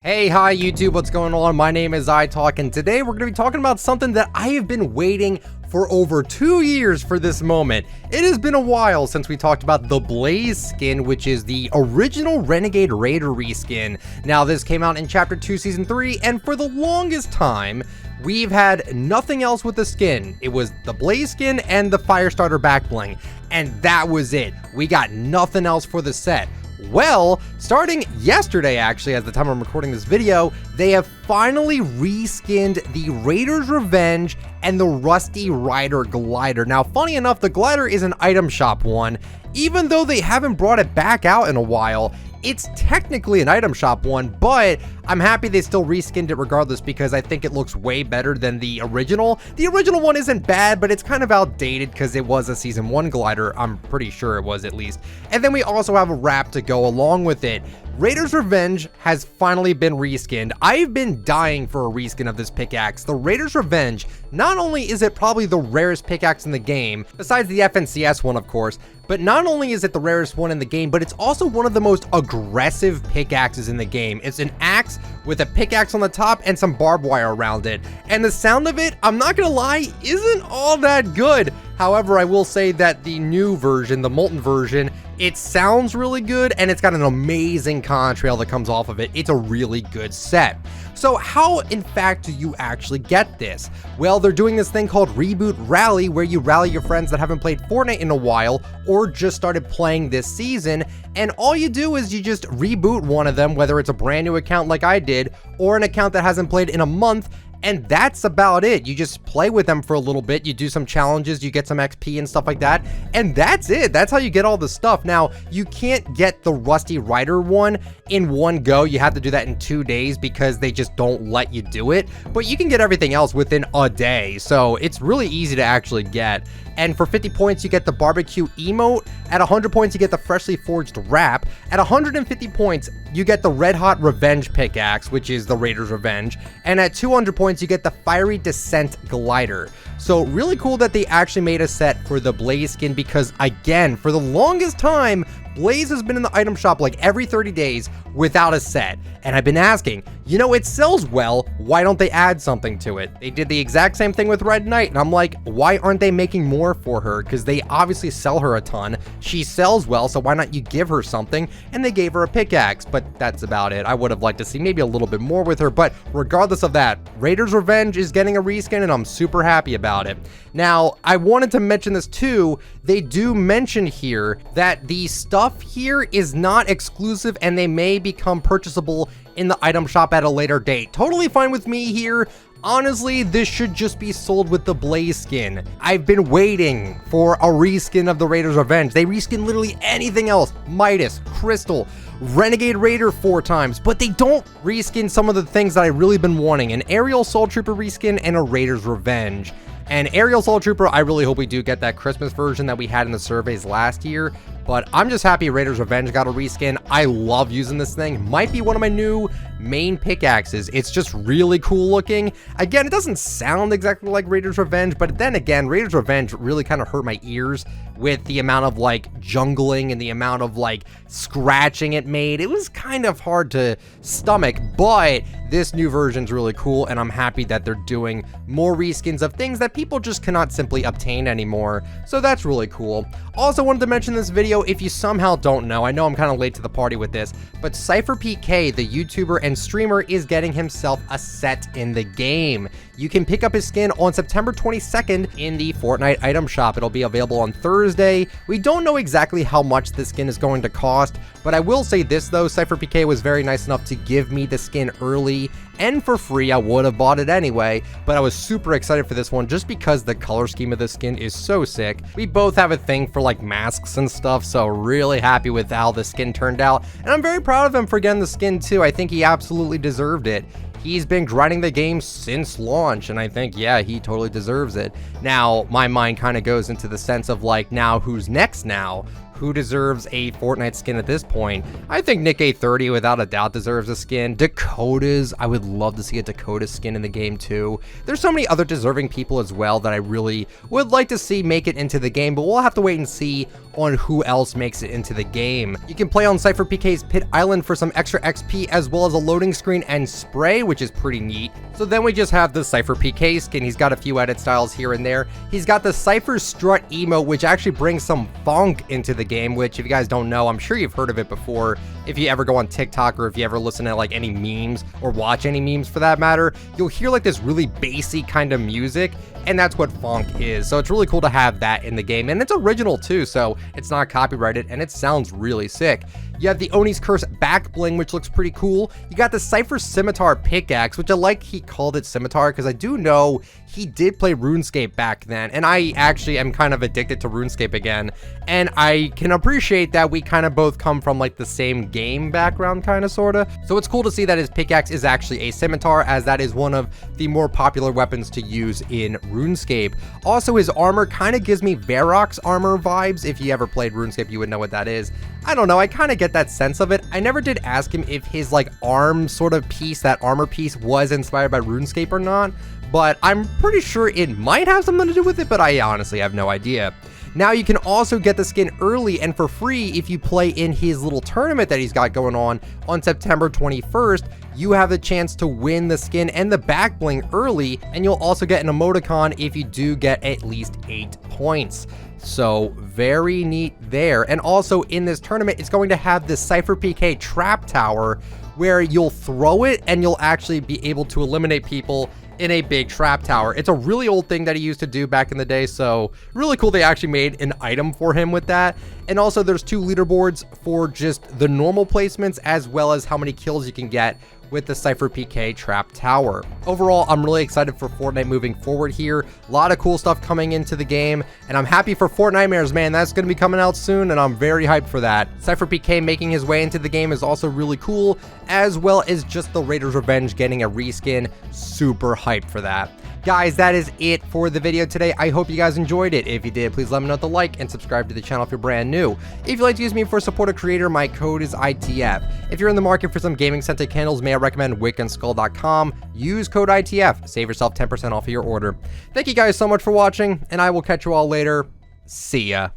Hey, hi YouTube, what's going on? My name is iTalk, and today we're going to be talking about something that I have been waiting for over 2 years for this moment. It has been a while since we talked about the Blaze skin, which is the original Renegade Raider reskin. Now, this came out in Chapter 2, Season 3, and for the longest time, we've had nothing else with the skin. It was the Blaze skin and the Firestarter back bling, and that was it. We got nothing else for the set. Well, starting yesterday, actually, at the time I'm recording this video, they have finally reskinned the Raiders Revenge and the Rusty Rider glider. Now, funny enough, the glider is an item shop one. Even though they haven't brought it back out in a while, it's technically an item shop one, but I'm happy they still reskinned it regardless because I think it looks way better than the original. The original one isn't bad, but it's kind of outdated because it was a Season 1 glider. I'm pretty sure it was, at least. And then we also have a wrap to go along with it. Raiders Revenge has finally been reskinned. I've been dying for a reskin of this pickaxe. The Raiders Revenge, not only is it probably the rarest pickaxe in the game, besides the FNCS one, of course, but not only is it the rarest one in the game, but it's also one of the most aggressive pickaxes in the game. It's an axe with a pickaxe on the top and some barbed wire around it. And the sound of it, I'm not gonna lie, isn't all that good. However, I will say that the new version, the Molten version, it sounds really good and it's got an amazing contrail that comes off of it. It's a really good set. So how, in fact, do you actually get this? Well, they're doing this thing called Reboot Rally, where you rally your friends that haven't played Fortnite in a while or just started playing this season, and all you do is you just reboot one of them, whether it's a brand new account like I did, or an account that hasn't played in a month, and that's about it. You just play with them for a little bit, you do some challenges, you get some XP and stuff like that, and that's it. That's how you get all the stuff. Now, you can't get the Rusty Rider one in one go. You have to do that in 2 days because they just don't let you do it, but you can get everything else within a day, so it's really easy to actually get. And for 50 points, you get the barbecue emote. At 100 points, you get the freshly forged wrap. At 150 points, you get the red hot revenge pickaxe, which is the Raiders Revenge. And at 200 points, you get the fiery descent glider. So really cool that they actually made a set for the Blaze skin because, again, for the longest time, Blaze has been in the item shop like every 30 days without a set. And I've been asking, you know, it sells well, why don't they add something to it? They did the exact same thing with Red Knight, and I'm like, why aren't they making more for her? Because they obviously sell her a ton. She sells well, so why not you give her something? And they gave her a pickaxe, but that's about it. I would have liked to see maybe a little bit more with her, but regardless of that, Raiders Revenge is getting a reskin, and I'm super happy about it. Now, I wanted to mention this too. They do mention here that the stuff here is not exclusive and they may become purchasable in the item shop at a later date. Totally fine with me here. Honestly, this should just be sold with the Blaze skin. I've been waiting for a reskin of the Raiders Revenge. They reskin literally anything else. Midas, Crystal, Renegade Raider 4 times, but they don't reskin some of the things that I've really been wanting. An Aerial Soul Trooper reskin and a Raiders Revenge. And Aerial Soul Trooper, I really hope we do get that Christmas version that we had in the surveys last year. But I'm just happy Raiders Revenge got a reskin. I love using this thing. Might be one of my new main pickaxes. It's just really cool looking. Again, it doesn't sound exactly like Raiders Revenge, but then again, Raiders Revenge really kind of hurt my ears with the amount of like jungling and the amount of like scratching it made. It was kind of hard to stomach, but this new version's really cool, and I'm happy that they're doing more reskins of things that people just cannot simply obtain anymore. So that's really cool. Also wanted to mention this video, if you somehow don't know, I know I'm kind of late to the party with this, but CypherPK, the YouTuber and streamer, is getting himself a set in the game. You can pick up his skin on September 22nd in the Fortnite item shop. It'll be available on Thursday. We don't know exactly how much the skin is going to cost, but I will say this though, CypherPK was very nice enough to give me the skin early and for free. I would have bought it anyway, but I was super excited for this one just because the color scheme of the skin is so sick. We both have a thing for like masks and stuff, so really happy with how the skin turned out, and I'm very proud of him for getting the skin too. I think he absolutely deserved it. He's been grinding the game since launch, and I think, yeah, he totally deserves it. Now, my mind kind of goes into the sense of like, now who's next now? Who deserves a Fortnite skin at this point? I think Nick A30 without a doubt deserves a skin. Dakota's, I would love to see a Dakota skin in the game too. There's so many other deserving people as well that I really would like to see make it into the game, but we'll have to wait and see on who else makes it into the game. You can play on Cypher PK's Pit Island for some extra XP, as well as a loading screen and spray, which is pretty neat. So then we just have the Cypher PK skin. He's got a few edit styles here and there. He's got the Cypher Strut emote, which actually brings some funk into the game, which if you guys don't know, I'm sure you've heard of it before. If you ever go on TikTok or if you ever listen to like any memes or watch any memes for that matter, you'll hear like this really bassy kind of music, and that's what funk is. So it's really cool to have that in the game, and it's original too, so it's not copyrighted, and it sounds really sick. You have the Oni's Curse back bling, which looks pretty cool. You got the Cypher Scimitar pickaxe, which I like he called it Scimitar, because I do know he did play RuneScape back then, and I actually am kind of addicted to RuneScape again, and I can appreciate that we kind of both come from like the same game background, kind of, sort of. So it's cool to see that his pickaxe is actually a scimitar, as that is one of the more popular weapons to use in RuneScape. Also, his armor kind of gives me Varrock's armor vibes. If you ever played RuneScape, you would know what that is. I don't know, I kind of get that sense of it. I never did ask him if his like arm sort of piece, that armor piece, was inspired by RuneScape or not, but I'm pretty sure it might have something to do with it, but I honestly have no idea. Now you can also get the skin early and for free if you play in his little tournament that he's got going on September 21st. You have the chance to win the skin and the back bling early, and you'll also get an emoticon if you do get at least 8 points. So very neat there. And also in this tournament, it's going to have this Cypher PK trap tower where you'll throw it and you'll actually be able to eliminate people in a big trap tower. It's a really old thing that he used to do back in the day, so really cool they actually made an item for him with that. And also there's 2 leaderboards for just the normal placements, as well as how many kills you can get with the Cypher PK trap tower. Overall, I'm really excited for Fortnite moving forward here. A lot of cool stuff coming into the game, and I'm happy for Fortnitemares, man. That's going to be coming out soon, and I'm very hyped for that. Cypher PK making his way into the game is also really cool, as well as just the Raiders Revenge getting a reskin. Super hyped for that. Guys, that is it for the video today. I hope you guys enjoyed it. If you did, please let me know with a like and subscribe to the channel if you're brand new. If you'd like to use me for support a creator, my code is ITF. If you're in the market for some gaming scented candles, may I recommend wickandskull.com. Use code ITF. Save yourself 10% off of your order. Thank you guys so much for watching, and I will catch you all later. See ya.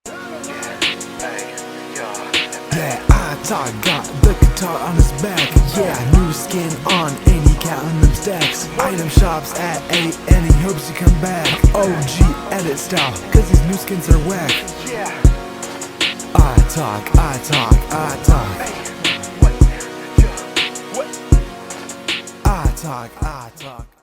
Yeah, I got the guitar on his back. Yeah, new skin on, and he counting them stacks. Item shops at 8, and he hopes you come back. OG edit style, cause his new skins are whack. I talk. I talk.